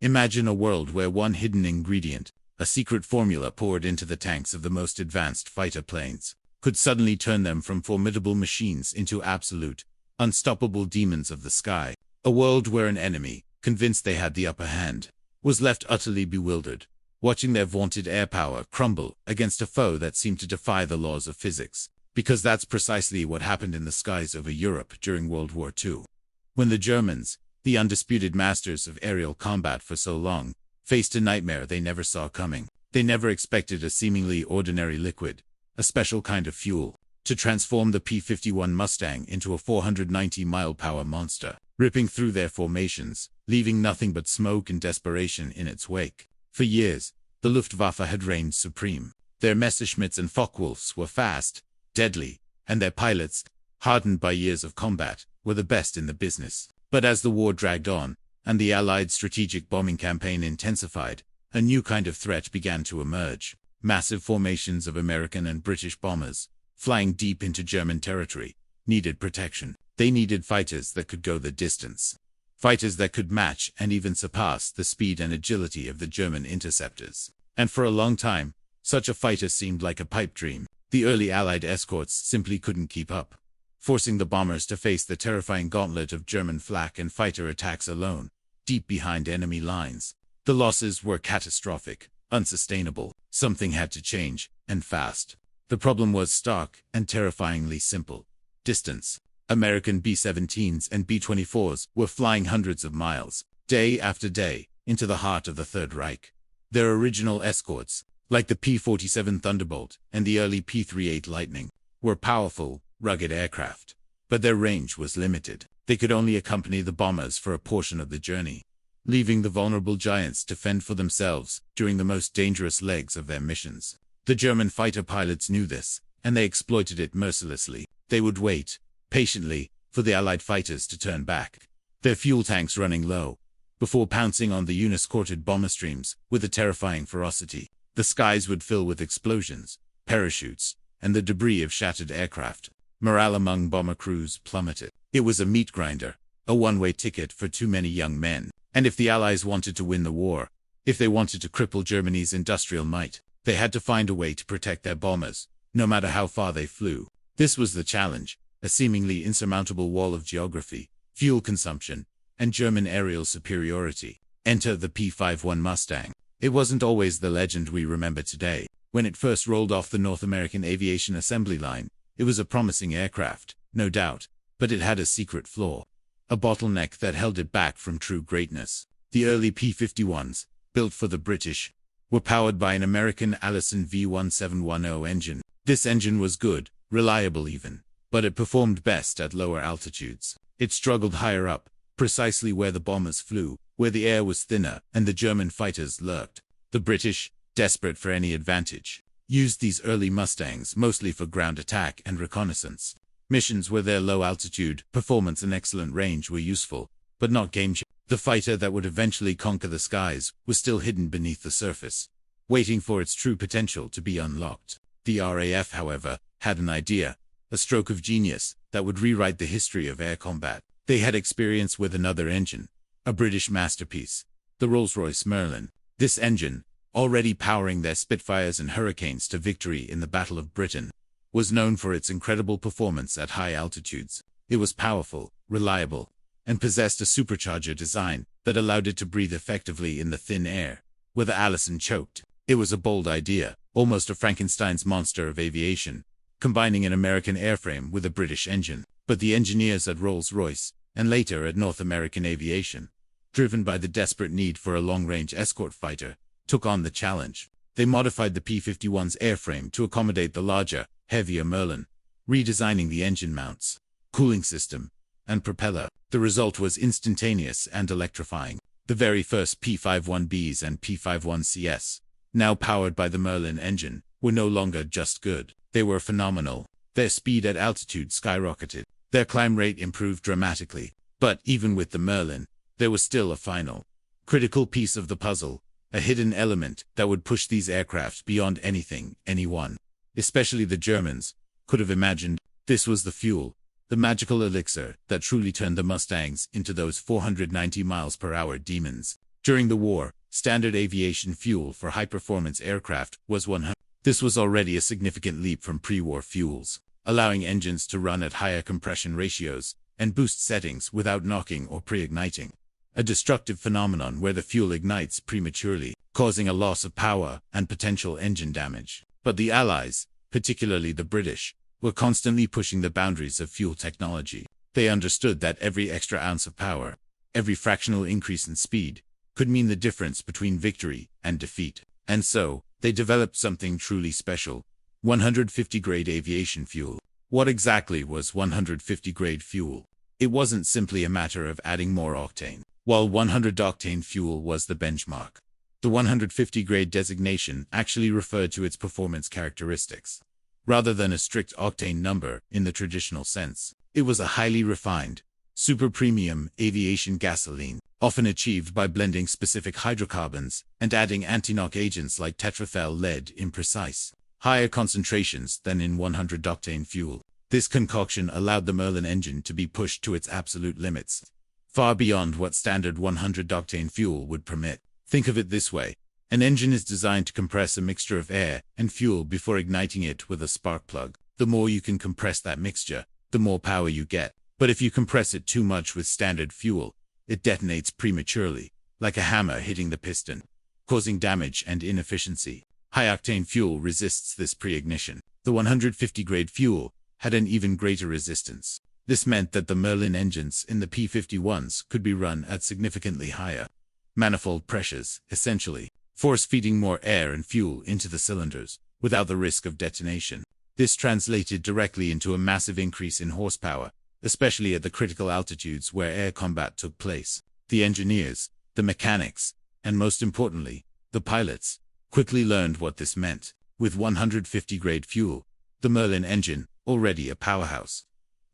Imagine a world where one hidden ingredient, a secret formula poured into the tanks of the most advanced fighter planes, could suddenly turn them from formidable machines into absolute, unstoppable demons of the sky. A world where an enemy, convinced they had the upper hand, was left utterly bewildered, watching their vaunted air power crumble against a foe that seemed to defy the laws of physics. Because that's precisely what happened in the skies over Europe during World War II. When the Germans, the undisputed masters of aerial combat for so long, faced a nightmare they never saw coming. They never expected a seemingly ordinary liquid, a special kind of fuel, to transform the P-51 Mustang into a 490-mile-per-hour monster, ripping through their formations, leaving nothing but smoke and desperation in its wake. For years, the Luftwaffe had reigned supreme. Their Messerschmitts and Focke-Wulfs were fast, deadly, and their pilots, hardened by years of combat, were the best in the business. But as the war dragged on, and the Allied strategic bombing campaign intensified, a new kind of threat began to emerge. Massive formations of American and British bombers, flying deep into German territory, needed protection. They needed fighters that could go the distance. Fighters that could match and even surpass the speed and agility of the German interceptors. And for a long time, such a fighter seemed like a pipe dream. The early Allied escorts simply couldn't keep up, forcing the bombers to face the terrifying gauntlet of German flak and fighter attacks alone, deep behind enemy lines. The losses were catastrophic, unsustainable. Something had to change, and fast. The problem was stark and terrifyingly simple: distance. American B-17s and B-24s were flying hundreds of miles, day after day, into the heart of the Third Reich. Their original escorts, like the P-47 Thunderbolt and the early P-38 Lightning, were powerful, rugged aircraft. But their range was limited. They could only accompany the bombers for a portion of the journey, leaving the vulnerable giants to fend for themselves during the most dangerous legs of their missions. The German fighter pilots knew this, and they exploited it mercilessly. They would wait, patiently, for the Allied fighters to turn back, their fuel tanks running low, before pouncing on the unescorted bomber streams with a terrifying ferocity. The skies would fill with explosions, parachutes, and the debris of shattered aircraft. Morale among bomber crews plummeted. It was a meat grinder, a one-way ticket for too many young men. And if the Allies wanted to win the war, if they wanted to cripple Germany's industrial might, they had to find a way to protect their bombers, no matter how far they flew. This was the challenge, a seemingly insurmountable wall of geography, fuel consumption, and German aerial superiority. Enter the P-51 Mustang. It wasn't always the legend we remember today. When it first rolled off the North American aviation assembly line, it was a promising aircraft, no doubt, but it had a secret flaw, a bottleneck that held it back from true greatness. The early P-51s, built for the British, were powered by an American Allison V1710 engine. This engine was good, reliable even, but it performed best at lower altitudes. It struggled higher up, precisely where the bombers flew, where the air was thinner and the German fighters lurked. The British, desperate for any advantage, used these early Mustangs mostly for ground attack and reconnaissance missions where their low altitude, performance and excellent range were useful, but not game-changing. The fighter that would eventually conquer the skies was still hidden beneath the surface, waiting for its true potential to be unlocked. The RAF, however, had an idea, a stroke of genius, that would rewrite the history of air combat. They had experience with another engine, a British masterpiece, the Rolls-Royce Merlin. This engine, already powering their Spitfires and Hurricanes to victory in the Battle of Britain, was known for its incredible performance at high altitudes. It was powerful, reliable, and possessed a supercharger design that allowed it to breathe effectively in the thin air, where the Allison choked. It was a bold idea, almost a Frankenstein's monster of aviation, combining an American airframe with a British engine. But the engineers at Rolls-Royce, and later at North American Aviation, driven by the desperate need for a long-range escort fighter, took on the challenge. They modified the P-51's airframe to accommodate the larger, heavier Merlin, redesigning the engine mounts, cooling system, and propeller. The result was instantaneous and electrifying. The very first P-51Bs and P-51CS, now powered by the Merlin engine, were no longer just good. They were phenomenal. Their speed at altitude skyrocketed. Their climb rate improved dramatically. But even with the Merlin, there was still a final, critical piece of the puzzle, a hidden element that would push these aircraft beyond anything anyone, especially the Germans, could have imagined. This was the fuel, the magical elixir that truly turned the Mustangs into those 490 miles per hour demons. During the war, standard aviation fuel for high-performance aircraft was 100. This was already a significant leap from pre-war fuels, allowing engines to run at higher compression ratios and boost settings without knocking or pre-igniting. A destructive phenomenon where the fuel ignites prematurely, causing a loss of power and potential engine damage. But the Allies, particularly the British, were constantly pushing the boundaries of fuel technology. They understood that every extra ounce of power, every fractional increase in speed, could mean the difference between victory and defeat. And so, they developed something truly special: 150-grade aviation fuel. What exactly was 150-grade fuel? It wasn't simply a matter of adding more octane. While 100-octane fuel was the benchmark, the 150-grade designation actually referred to its performance characteristics. Rather than a strict octane number in the traditional sense, it was a highly refined, super-premium aviation gasoline, often achieved by blending specific hydrocarbons and adding anti-knock agents like tetrathyl lead in precise, higher concentrations than in 100-octane fuel. This concoction allowed the Merlin engine to be pushed to its absolute limits, far beyond what standard 100-octane fuel would permit. Think of it this way: an engine is designed to compress a mixture of air and fuel before igniting it with a spark plug. The more you can compress that mixture, the more power you get. But if you compress it too much with standard fuel, it detonates prematurely, like a hammer hitting the piston, causing damage and inefficiency. High-octane fuel resists this pre-ignition. The 150-grade fuel had an even greater resistance. This meant that the Merlin engines in the P-51s could be run at significantly higher manifold pressures, essentially force-feeding more air and fuel into the cylinders, without the risk of detonation. This translated directly into a massive increase in horsepower, especially at the critical altitudes where air combat took place. The engineers, the mechanics, and most importantly, the pilots, quickly learned what this meant. With 150-grade fuel, the Merlin engine, already a powerhouse,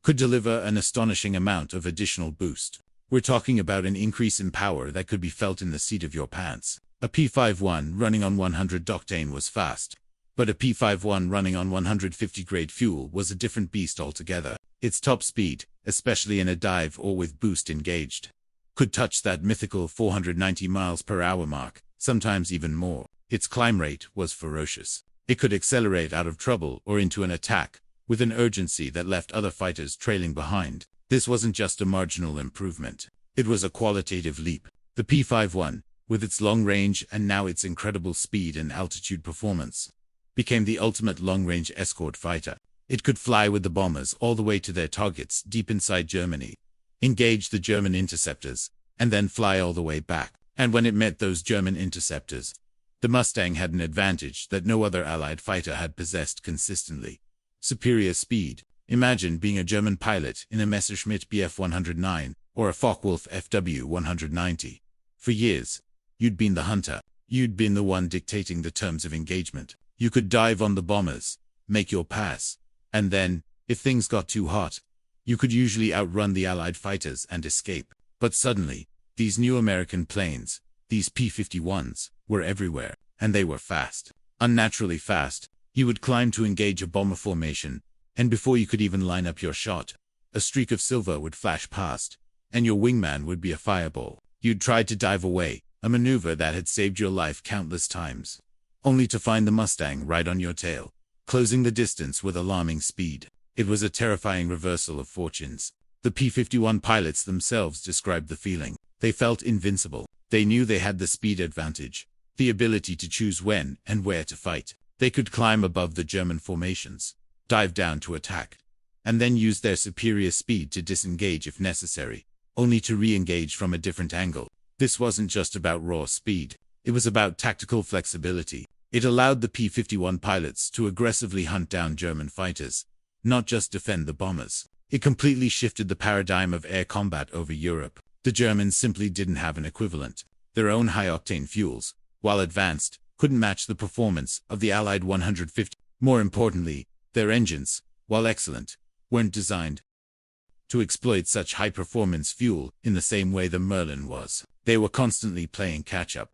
could deliver an astonishing amount of additional boost. We're talking about an increase in power that could be felt in the seat of your pants. A P-51 running on 100-octane was fast, but a P-51 running on 150-grade fuel was a different beast altogether. Its top speed, especially in a dive or with boost engaged, could touch that mythical 490 miles per hour mark, sometimes even more. Its climb rate was ferocious. It could accelerate out of trouble or into an attack with an urgency that left other fighters trailing behind. This wasn't just a marginal improvement. It was a qualitative leap. The P-51, with its long range and now its incredible speed and altitude performance, became the ultimate long-range escort fighter. It could fly with the bombers all the way to their targets deep inside Germany, engage the German interceptors, and then fly all the way back. And when it met those German interceptors, the Mustang had an advantage that no other Allied fighter had possessed consistently: superior speed. Imagine being a German pilot in a Messerschmitt Bf 109 or a Focke-Wulf FW 190. For years, you'd been the hunter. You'd been the one dictating the terms of engagement. You could dive on the bombers, make your pass, and then, if things got too hot, you could usually outrun the Allied fighters and escape. But suddenly, these new American planes, these P-51s, were everywhere, and they were fast. Unnaturally fast. You would climb to engage a bomber formation, and before you could even line up your shot, a streak of silver would flash past, and your wingman would be a fireball. You'd try to dive away, a maneuver that had saved your life countless times, only to find the Mustang right on your tail, closing the distance with alarming speed. It was a terrifying reversal of fortunes. The P-51 pilots themselves described the feeling. They felt invincible. They knew they had the speed advantage, the ability to choose when and where to fight. They could climb above the German formations, dive down to attack, and then use their superior speed to disengage if necessary, only to re-engage from a different angle. This wasn't just about raw speed. It was about tactical flexibility. It allowed the P-51 pilots to aggressively hunt down German fighters, not just defend the bombers. It completely shifted the paradigm of air combat over Europe. The Germans simply didn't have an equivalent. Their own high-octane fuels, while advanced, couldn't match the performance of the Allied 150. More importantly, their engines, while excellent, weren't designed to exploit such high-performance fuel in the same way the Merlin was. They were constantly playing catch-up,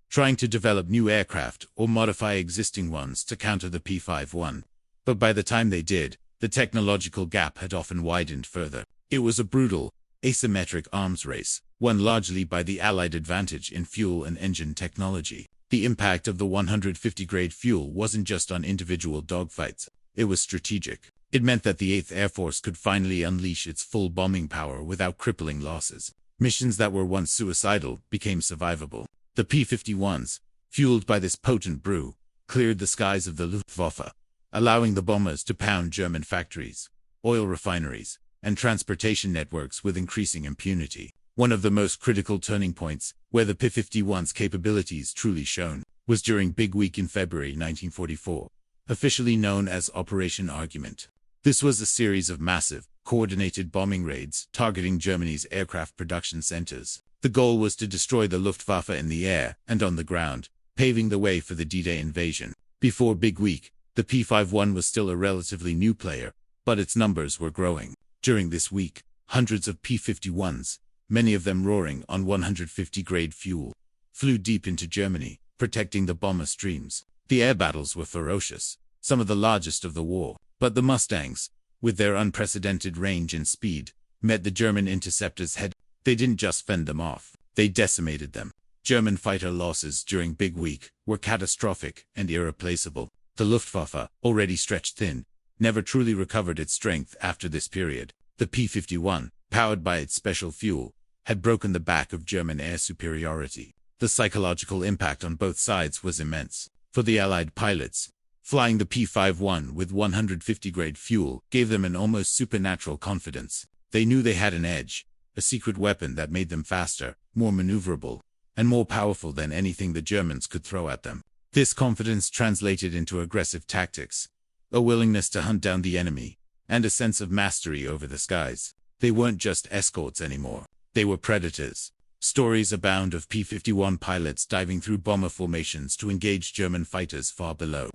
trying to develop new aircraft or modify existing ones to counter the P-51. But by the time they did, the technological gap had often widened further. It was a brutal, asymmetric arms race, won largely by the Allied advantage in fuel and engine technology. The impact of the 150-grade fuel wasn't just on individual dogfights, it was strategic. It meant that the 8th Air Force could finally unleash its full bombing power without crippling losses. Missions that were once suicidal became survivable. The P-51s, fueled by this potent brew, cleared the skies of the Luftwaffe, allowing the bombers to pound German factories, oil refineries, and transportation networks with increasing impunity. One of the most critical turning points, where the P-51's capabilities truly shone, was during Big Week in February 1944, officially known as Operation Argument. This was a series of massive, coordinated bombing raids targeting Germany's aircraft production centers. The goal was to destroy the Luftwaffe in the air and on the ground, paving the way for the D-Day invasion. Before Big Week, the P-51 was still a relatively new player, but its numbers were growing. During this week, hundreds of P-51s, many of them roaring on 150-grade fuel, flew deep into Germany, protecting the bomber streams. The air battles were ferocious, some of the largest of the war, but the Mustangs, with their unprecedented range and speed, met the German interceptors head. They didn't just fend them off, they decimated them. German fighter losses during Big Week were catastrophic and irreplaceable. The Luftwaffe, already stretched thin, never truly recovered its strength after this period. The P-51, powered by its special fuel, had broken the back of German air superiority. The psychological impact on both sides was immense. For the Allied pilots, flying the P-51 with 150-grade fuel gave them an almost supernatural confidence. They knew they had an edge, a secret weapon that made them faster, more maneuverable, and more powerful than anything the Germans could throw at them. This confidence translated into aggressive tactics, a willingness to hunt down the enemy, and a sense of mastery over the skies. They weren't just escorts anymore. They were predators. Stories abound of P-51 pilots diving through bomber formations to engage German fighters far below.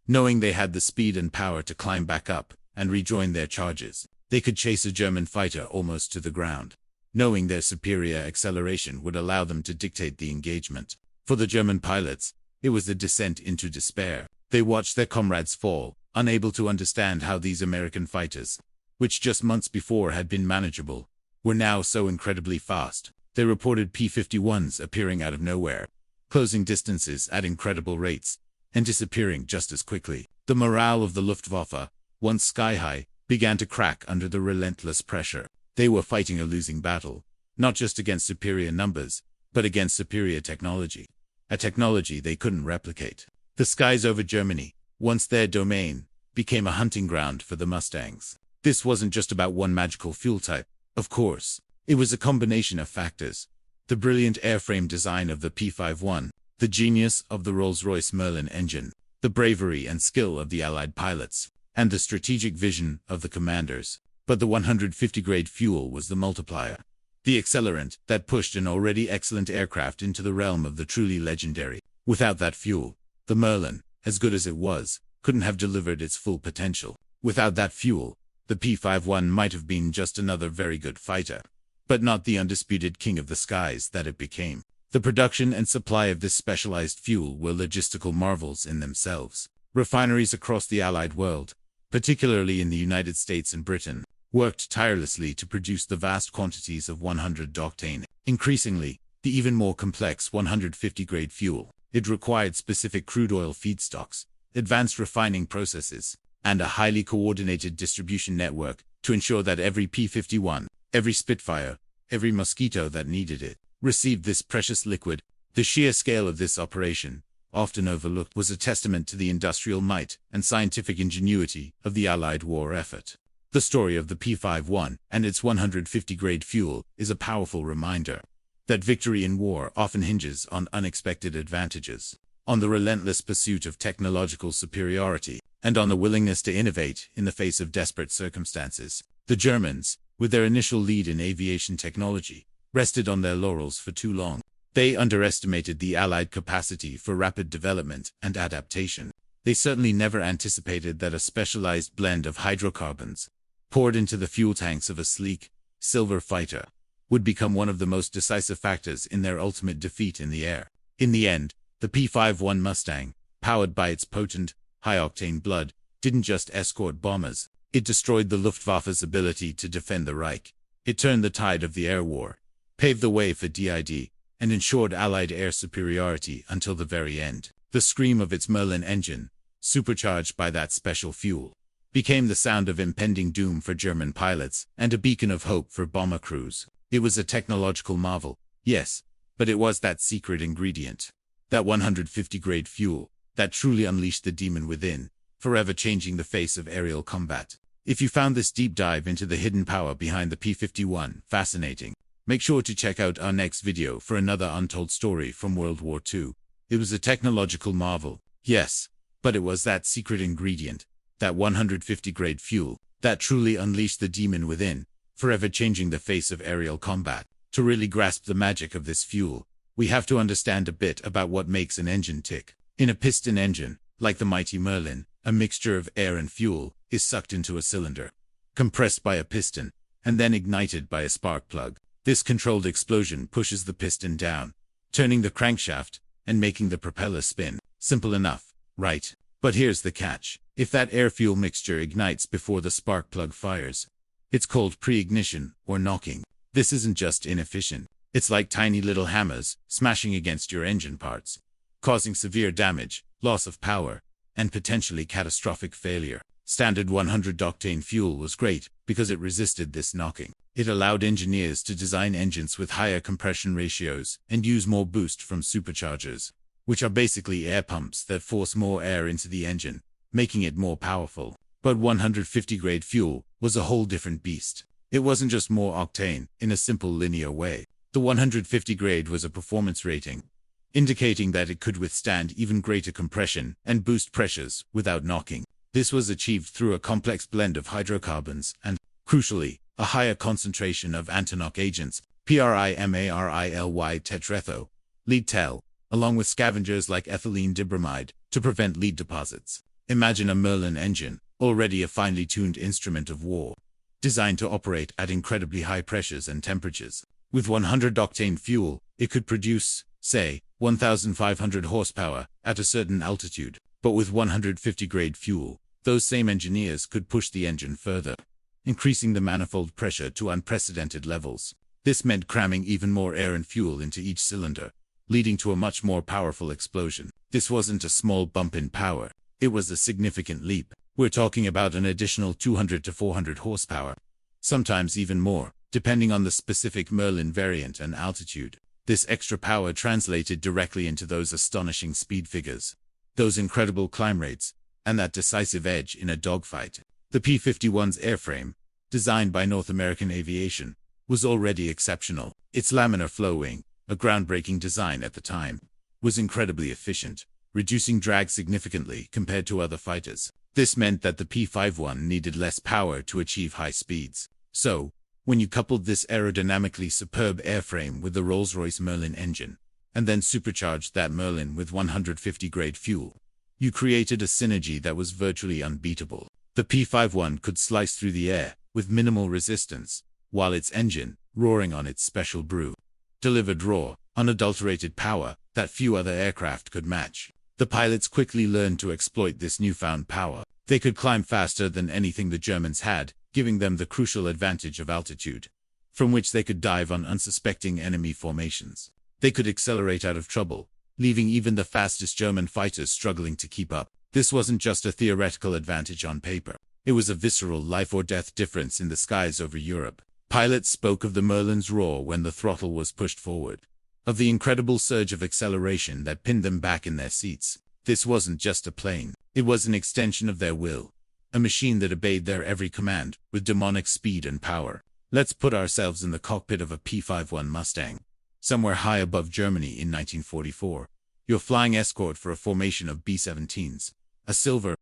Knowing they had the speed and power to climb back up and rejoin their charges, they could chase a German fighter almost to the ground. Knowing their superior acceleration would allow them to dictate the engagement. For the German pilots, it was a descent into despair. They watched their comrades fall, unable to understand how these American fighters, which just months before had been manageable, were now so incredibly fast. They reported P-51s appearing out of nowhere, closing distances at incredible rates, and disappearing just as quickly. The morale of the Luftwaffe, once sky-high, began to crack under the relentless pressure. They were fighting a losing battle, not just against superior numbers, but against superior technology. A technology they couldn't replicate. The skies over Germany, once their domain, became a hunting ground for the Mustangs. This wasn't just about one magical fuel type, of course. It was a combination of factors. The brilliant airframe design of the P-51, the genius of the Rolls-Royce Merlin engine, the bravery and skill of the Allied pilots, and the strategic vision of the commanders. But the 150-grade fuel was the multiplier. The accelerant that pushed an already excellent aircraft into the realm of the truly legendary. Without that fuel, the Merlin, as good as it was, couldn't have delivered its full potential. Without that fuel, the P-51 might have been just another very good fighter, but not the undisputed king of the skies that it became. The production and supply of this specialized fuel were logistical marvels in themselves. Refineries across the Allied world, particularly in the United States and Britain, worked tirelessly to produce the vast quantities of 100-octane. Increasingly, the even more complex 150-grade fuel. It required specific crude oil feedstocks, advanced refining processes, and a highly coordinated distribution network to ensure that every P-51, every Spitfire, every Mosquito that needed it, received this precious liquid. The sheer scale of this operation, often overlooked, was a testament to the industrial might and scientific ingenuity of the Allied war effort. The story of the P-51 and its 150-grade fuel is a powerful reminder that victory in war often hinges on unexpected advantages, on the relentless pursuit of technological superiority, and on the willingness to innovate in the face of desperate circumstances. The Germans, with their initial lead in aviation technology, rested on their laurels for too long. They underestimated the Allied capacity for rapid development and adaptation. They certainly never anticipated that a specialized blend of hydrocarbons, poured into the fuel tanks of a sleek, silver fighter, would become one of the most decisive factors in their ultimate defeat in the air. In the end, the P-51 Mustang, powered by its potent, high-octane blood, didn't just escort bombers. It destroyed the Luftwaffe's ability to defend the Reich. It turned the tide of the air war, paved the way for DID, and ensured Allied air superiority until the very end. The scream of its Merlin engine, supercharged by that special fuel, became the sound of impending doom for German pilots and a beacon of hope for bomber crews. It was a technological marvel, yes, but it was that secret ingredient, that 150-grade fuel, that truly unleashed the demon within, forever changing the face of aerial combat. If you found this deep dive into the hidden power behind the P-51 fascinating, make sure to check out our next video for another untold story from World War II. It was a technological marvel, yes, but it was that secret ingredient, that 150-grade fuel, that truly unleashed the demon within, forever changing the face of aerial combat. To really grasp the magic of this fuel, we have to understand a bit about what makes an engine tick. In a piston engine, like the mighty Merlin, a mixture of air and fuel is sucked into a cylinder, compressed by a piston, and then ignited by a spark plug. This controlled explosion pushes the piston down, turning the crankshaft and making the propeller spin. Simple enough, right? But here's the catch. If that air-fuel mixture ignites before the spark plug fires, it's called pre-ignition or knocking. This isn't just inefficient. It's like tiny little hammers smashing against your engine parts, causing severe damage, loss of power, and potentially catastrophic failure. Standard 100-octane fuel was great because it resisted this knocking. It allowed engineers to design engines with higher compression ratios and use more boost from superchargers, which are basically air pumps that force more air into the engine, making it more powerful. But 150-grade fuel was a whole different beast. It wasn't just more octane in a simple linear way. The 150 grade was a performance rating, indicating that it could withstand even greater compression and boost pressures without knocking. This was achieved through a complex blend of hydrocarbons and, crucially, a higher concentration of anti-knock agents, PRIMARILY tetretho, lead tel, along with scavengers like ethylene dibromide, to prevent lead deposits. Imagine a Merlin engine, already a finely tuned instrument of war, designed to operate at incredibly high pressures and temperatures. With 100-octane fuel, it could produce, say, 1,500 horsepower at a certain altitude. But with 150-grade fuel, those same engineers could push the engine further, increasing the manifold pressure to unprecedented levels. This meant cramming even more air and fuel into each cylinder, leading to a much more powerful explosion. This wasn't a small bump in power. It was a significant leap. We're talking about an additional 200 to 400 horsepower, sometimes even more, depending on the specific Merlin variant and altitude. This extra power translated directly into those astonishing speed figures, those incredible climb rates, and that decisive edge in a dogfight. The P-51's airframe, designed by North American Aviation, was already exceptional. Its laminar flow wing, a groundbreaking design at the time, was incredibly efficient, reducing drag significantly compared to other fighters. This meant that the P-51 needed less power to achieve high speeds. So, when you coupled this aerodynamically superb airframe with the Rolls-Royce Merlin engine, and then supercharged that Merlin with 150-grade fuel, you created a synergy that was virtually unbeatable. The P-51 could slice through the air with minimal resistance, while its engine, roaring on its special brew, delivered raw, unadulterated power that few other aircraft could match. The pilots quickly learned to exploit this newfound power. They could climb faster than anything the Germans had, giving them the crucial advantage of altitude, from which they could dive on unsuspecting enemy formations. They could accelerate out of trouble, leaving even the fastest German fighters struggling to keep up. This wasn't just a theoretical advantage on paper. It was a visceral life-or-death difference in the skies over Europe. Pilots spoke of the Merlin's roar when the throttle was pushed forward, of the incredible surge of acceleration that pinned them back in their seats. This wasn't just a plane. It was an extension of their will, a machine that obeyed their every command with demonic speed and power. Let's put ourselves in the cockpit of a P-51 Mustang, somewhere high above Germany in 1944. You're flying escort for a formation of B-17s, a silver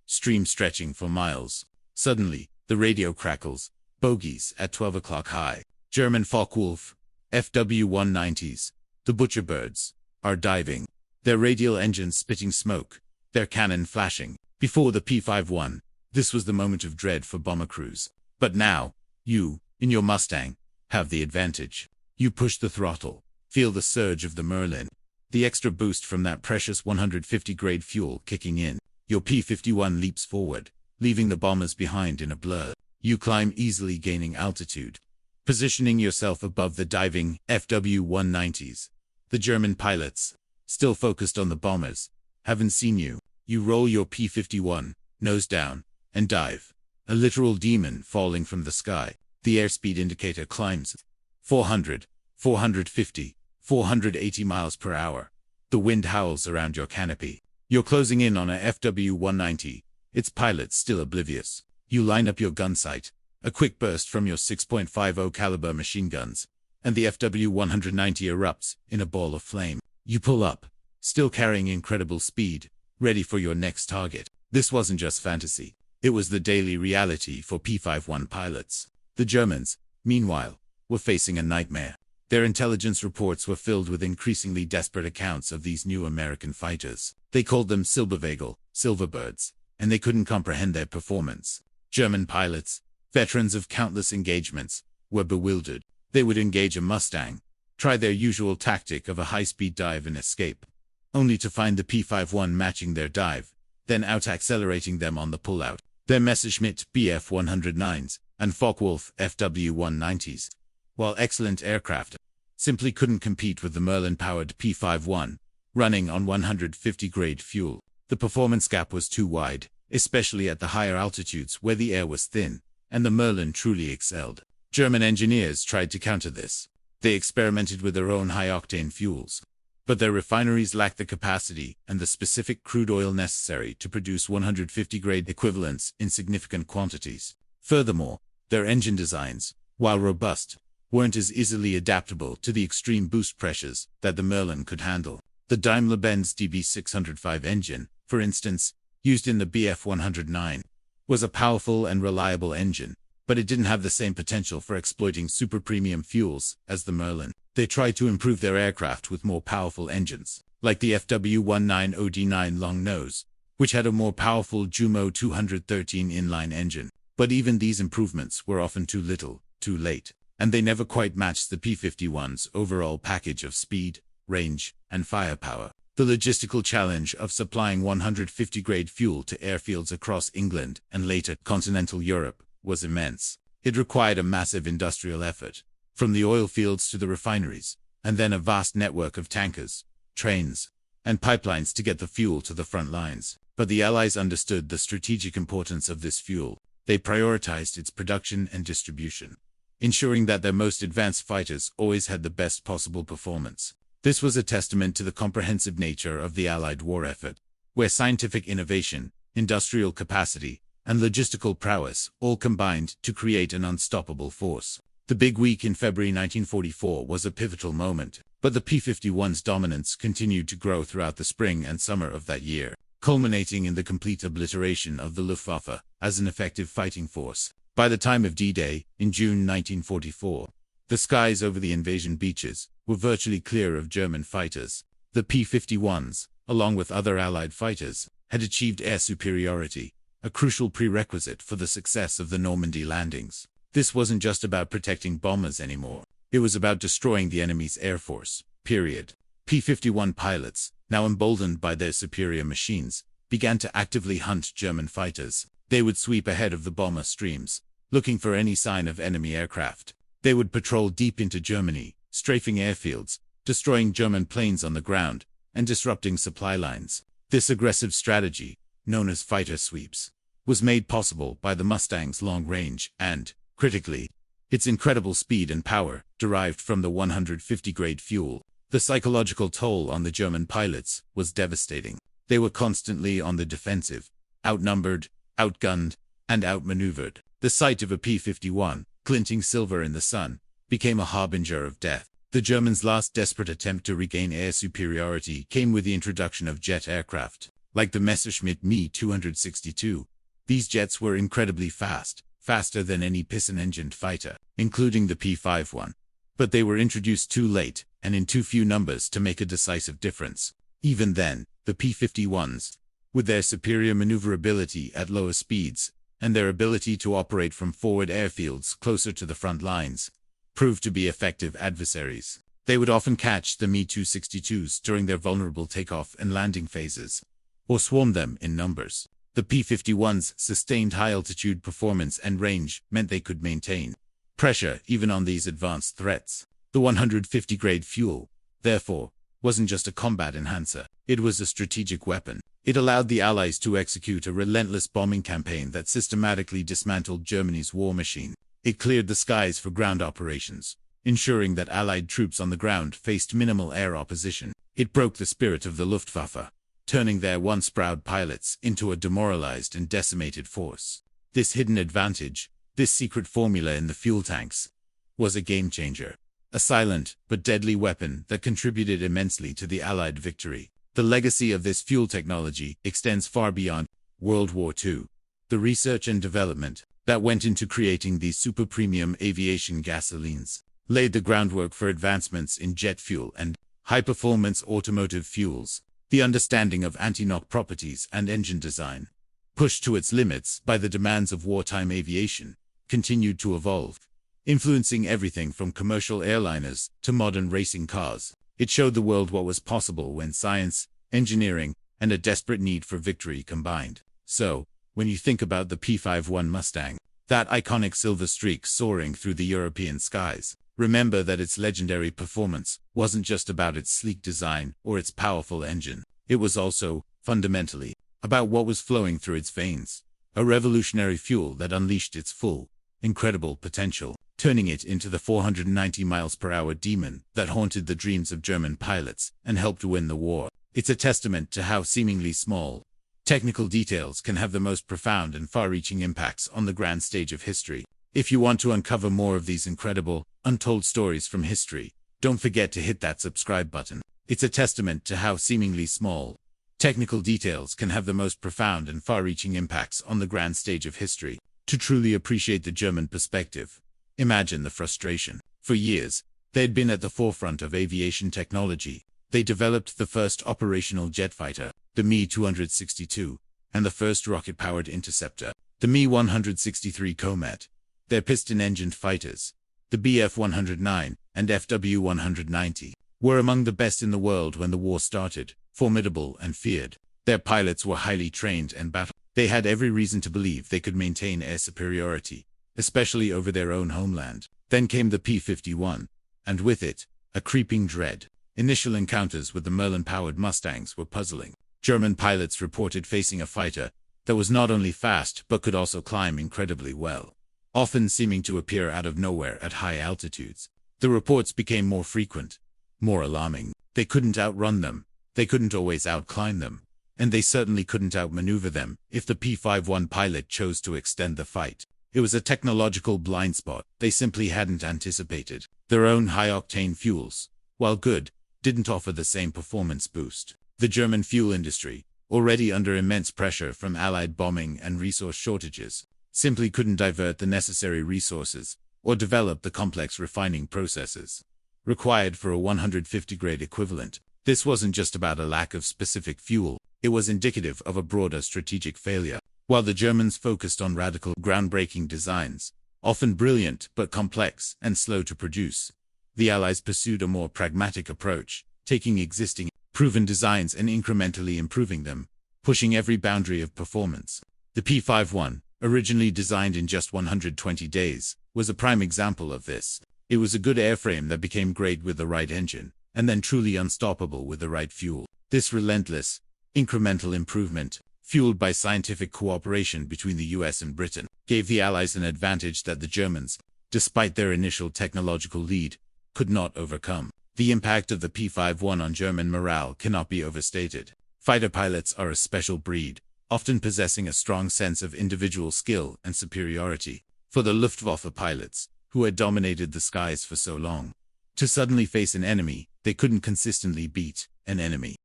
stream stretching for miles. Suddenly, the radio crackles. Bogies at 12 o'clock high. German Focke-Wulf, FW-190s, the Butcherbirds, are diving, their radial engines spitting smoke, their cannon flashing. Before the P-51, this was the moment of dread for bomber crews. But now, you, in your Mustang, have the advantage. You push the throttle, feel the surge of the Merlin, the extra boost from that precious 150-grade fuel kicking in. Your P-51 leaps forward, leaving the bombers behind in a blur. You climb easily, gaining altitude, positioning yourself above the diving FW-190s. The German pilots, still focused on the bombers, haven't seen you. You roll your P-51, nose down, and dive. A literal demon falling from the sky. The airspeed indicator climbs 400, 450, 480 miles per hour. The wind howls around your canopy. You're closing in on a FW-190, its pilot still oblivious. You line up your gun sight, a quick burst from your 6.50 caliber machine guns, and the FW-190 erupts in a ball of flame. You pull up, still carrying incredible speed, ready for your next target. This wasn't just fantasy. It was the daily reality for P-51 pilots. The Germans, meanwhile, were facing a nightmare. Their intelligence reports were filled with increasingly desperate accounts of these new American fighters. They called them Silbervögel, Silverbirds, and they couldn't comprehend their performance. German pilots, veterans of countless engagements, were bewildered. They would engage a Mustang, try their usual tactic of a high-speed dive and escape, only to find the P-51 matching their dive, then out-accelerating them on the pullout. Their Messerschmitt Bf-109s and Focke-Wulf FW-190s, while excellent aircraft, simply couldn't compete with the Merlin-powered P-51, running on 150-grade fuel. The performance gap was too wide, especially at the higher altitudes where the air was thin, and the Merlin truly excelled. German engineers tried to counter this. They experimented with their own high-octane fuels, but their refineries lacked the capacity and the specific crude oil necessary to produce 150-grade equivalents in significant quantities. Furthermore, their engine designs, while robust, weren't as easily adaptable to the extreme boost pressures that the Merlin could handle. The Daimler-Benz DB605 engine, for instance, used in the Bf-109, was a powerful and reliable engine, but it didn't have the same potential for exploiting super-premium fuels as the Merlin. They tried to improve their aircraft with more powerful engines, like the FW-19OD9 Long Nose, which had a more powerful Jumo 213 inline engine. But even these improvements were often too little, too late, and they never quite matched the P-51's overall package of speed, range, and firepower. The logistical challenge of supplying 150-grade fuel to airfields across England and later continental Europe was immense. It required a massive industrial effort, from the oil fields to the refineries, and then a vast network of tankers, trains, and pipelines to get the fuel to the front lines. But the Allies understood the strategic importance of this fuel. They prioritized its production and distribution, ensuring that their most advanced fighters always had the best possible performance. This was a testament to the comprehensive nature of the Allied war effort, where scientific innovation, industrial capacity, and logistical prowess all combined to create an unstoppable force. The big week in February 1944 was a pivotal moment, but the P-51's dominance continued to grow throughout the spring and summer of that year, culminating in the complete obliteration of the Luftwaffe as an effective fighting force. By the time of D-Day, in June 1944, the skies over the invasion beaches were virtually clear of German fighters. The P-51s, along with other Allied fighters, had achieved air superiority, a crucial prerequisite for the success of the Normandy landings. This wasn't just about protecting bombers anymore. It was about destroying the enemy's air force, period. P-51 pilots, now emboldened by their superior machines, began to actively hunt German fighters. They would sweep ahead of the bomber streams, looking for any sign of enemy aircraft. They would patrol deep into Germany, strafing airfields, destroying German planes on the ground, and disrupting supply lines. This aggressive strategy, known as fighter sweeps, was made possible by the Mustang's long range and, critically, its incredible speed and power derived from the 150-grade fuel. The psychological toll on the German pilots was devastating. They were constantly on the defensive, outnumbered, outgunned, and outmaneuvered. The sight of a P-51, glinting silver in the sun, became a harbinger of death. The Germans' last desperate attempt to regain air superiority came with the introduction of jet aircraft, like the Messerschmitt Me 262. These jets were incredibly fast, faster than any piston-engined fighter, including the P-51. But they were introduced too late, and in too few numbers to make a decisive difference. Even then, the P-51s, with their superior maneuverability at lower speeds, and their ability to operate from forward airfields closer to the front lines, proved to be effective adversaries. They would often catch the Me-262s during their vulnerable takeoff and landing phases, or swarm them in numbers. The P-51's sustained high-altitude performance and range meant they could maintain, pressure even on these advanced threats. The 150-grade fuel, therefore, wasn't just a combat enhancer. It was a strategic weapon. It allowed the Allies to execute a relentless bombing campaign that systematically dismantled Germany's war machine. It cleared the skies for ground operations, ensuring that Allied troops on the ground faced minimal air opposition. It broke the spirit of the Luftwaffe, turning their once proud pilots into a demoralized and decimated force. This hidden advantage, this secret formula in the fuel tanks, was a game-changer. A silent but deadly weapon that contributed immensely to the Allied victory. The legacy of this fuel technology extends far beyond World War II. The research and development that went into creating these super-premium aviation gasolines laid the groundwork for advancements in jet fuel and high-performance automotive fuels. The understanding of anti-knock properties and engine design, pushed to its limits by the demands of wartime aviation, continued to evolve, influencing everything from commercial airliners to modern racing cars. It showed the world what was possible when science, engineering, and a desperate need for victory combined. So, when you think about the P-51 Mustang, that iconic silver streak soaring through the European skies, remember that its legendary performance wasn't just about its sleek design or its powerful engine. It was also, fundamentally, about what was flowing through its veins. A revolutionary fuel that unleashed its full, incredible potential, turning it into the 490 miles per hour demon that haunted the dreams of German pilots and helped win the war. It's a testament to how seemingly small technical details can have the most profound and far-reaching impacts on the grand stage of history. If you want to uncover more of these incredible, untold stories from history, don't forget to hit that subscribe button. It's a testament to how seemingly small technical details can have the most profound and far-reaching impacts on the grand stage of history. To truly appreciate the German perspective, imagine the frustration. For years, they'd been at the forefront of aviation technology. They developed the first operational jet fighter, the Me-262, and the first rocket-powered interceptor, the Me-163 Comet. Their piston-engined fighters, the Bf-109 and Fw-190, were among the best in the world when the war started, formidable and feared. Their pilots were highly trained and battle. They had every reason to believe they could maintain air superiority, especially over their own homeland. Then came the P-51, and with it, a creeping dread. Initial encounters with the Merlin-powered Mustangs were puzzling. German pilots reported facing a fighter that was not only fast but could also climb incredibly well, often seeming to appear out of nowhere at high altitudes. The reports became more frequent, more alarming. They couldn't outrun them, they couldn't always outclimb them, and they certainly couldn't outmaneuver them if the P-51 pilot chose to extend the fight. It was a technological blind spot they simply hadn't anticipated. Their own high-octane fuels, while good, didn't offer the same performance boost. The German fuel industry, already under immense pressure from Allied bombing and resource shortages, simply couldn't divert the necessary resources or develop the complex refining processes required for a 150-grade equivalent. This wasn't just about a lack of specific fuel, it was indicative of a broader strategic failure. While the Germans focused on radical, groundbreaking designs, often brilliant but complex and slow to produce, the Allies pursued a more pragmatic approach, taking existing, proven designs and incrementally improving them, pushing every boundary of performance. The P-51, originally designed in just 120 days, was a prime example of this. It was a good airframe that became great with the right engine, and then truly unstoppable with the right fuel. This relentless, incremental improvement, fueled by scientific cooperation between the US and Britain, gave the Allies an advantage that the Germans, despite their initial technological lead, could not overcome. The impact of the P-51 on German morale cannot be overstated. Fighter pilots are a special breed, often possessing a strong sense of individual skill and superiority. For the Luftwaffe pilots, who had dominated the skies for so long, to suddenly face an enemy they couldn't consistently beat, an enemy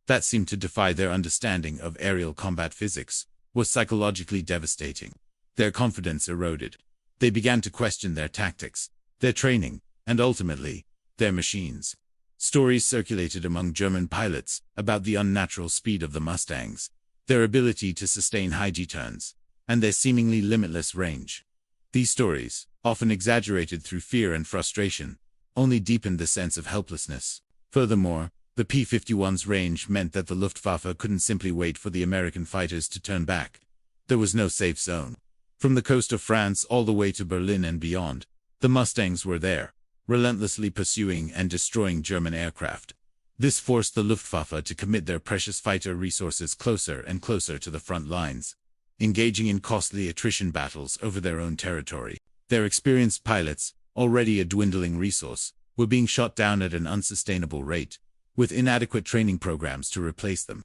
that seemed to defy their understanding of aerial combat physics, was psychologically devastating. Their confidence eroded. They began to question their tactics, their training, and ultimately, their machines. Stories circulated among German pilots about the unnatural speed of the Mustangs, their ability to sustain high G-turns, and their seemingly limitless range. These stories, often exaggerated through fear and frustration, only deepened the sense of helplessness. Furthermore, the P-51's range meant that the Luftwaffe couldn't simply wait for the American fighters to turn back. There was no safe zone. From the coast of France all the way to Berlin and beyond, The Mustangs were there, relentlessly pursuing and destroying German aircraft. This forced the Luftwaffe to commit their precious fighter resources closer and closer to the front lines, engaging in costly attrition battles over their own territory. Their experienced pilots, already a dwindling resource, were being shot down at an unsustainable rate, with inadequate training programs to replace them.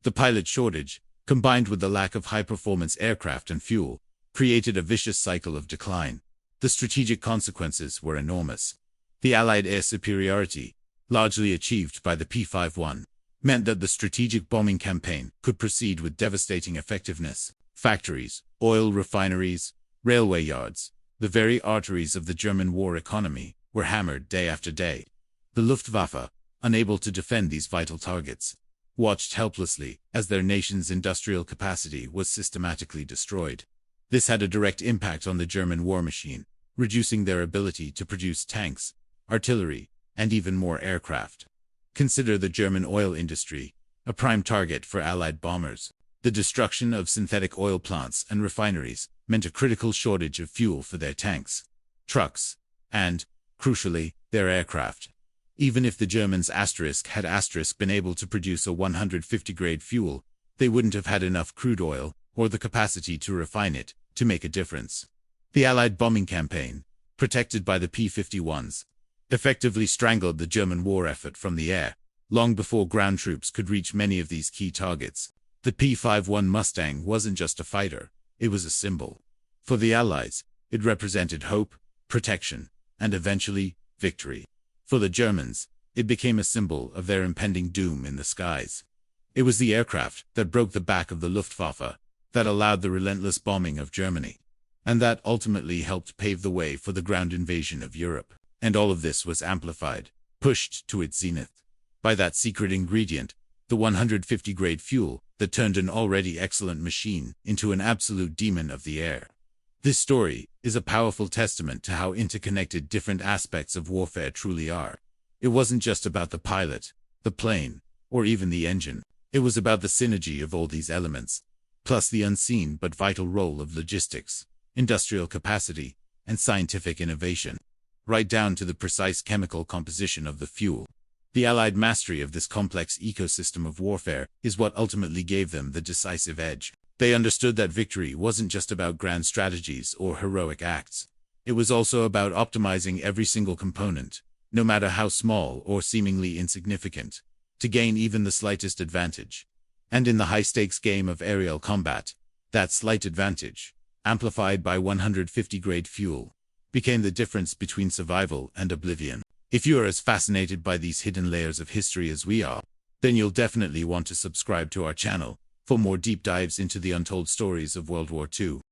The pilot shortage, combined with the lack of high-performance aircraft and fuel, created a vicious cycle of decline. The strategic consequences were enormous. The Allied air superiority, largely achieved by the P-51, meant that the strategic bombing campaign could proceed with devastating effectiveness. Factories, oil refineries, railway yards, the very arteries of the German war economy, were hammered day after day. The Luftwaffe, unable to defend these vital targets, watched helplessly as their nation's industrial capacity was systematically destroyed. This had a direct impact on the German war machine, reducing their ability to produce tanks, artillery, and even more aircraft. Consider the German oil industry, a prime target for Allied bombers. The destruction of synthetic oil plants and refineries meant a critical shortage of fuel for their tanks, trucks, and, crucially, their aircraft. Even if the Germans had been able to produce a 150-grade fuel, they wouldn't have had enough crude oil, or the capacity to refine it, to make a difference. The Allied bombing campaign, protected by the P-51s, effectively strangled the German war effort from the air, long before ground troops could reach many of these key targets. The P-51 Mustang wasn't just a fighter, it was a symbol. For the Allies, it represented hope, protection, and eventually, victory. For the Germans, it became a symbol of their impending doom in the skies. It was the aircraft that broke the back of the Luftwaffe, that allowed the relentless bombing of Germany, and that ultimately helped pave the way for the ground invasion of Europe. And all of this was amplified, pushed to its zenith, by that secret ingredient, the 150-grade fuel that turned an already excellent machine into an absolute demon of the air. This story is a powerful testament to how interconnected different aspects of warfare truly are. It wasn't just about the pilot, the plane, or even the engine. It was about the synergy of all these elements, plus the unseen but vital role of logistics, industrial capacity, and scientific innovation, right down to the precise chemical composition of the fuel. The Allied mastery of this complex ecosystem of warfare is what ultimately gave them the decisive edge. They understood that victory wasn't just about grand strategies or heroic acts. It was also about optimizing every single component, no matter how small or seemingly insignificant, to gain even the slightest advantage. And in the high-stakes game of aerial combat, that slight advantage, amplified by 150-grade fuel, became the difference between survival and oblivion. If you are as fascinated by these hidden layers of history as we are, then you'll definitely want to subscribe to our channel for more deep dives into the untold stories of World War II.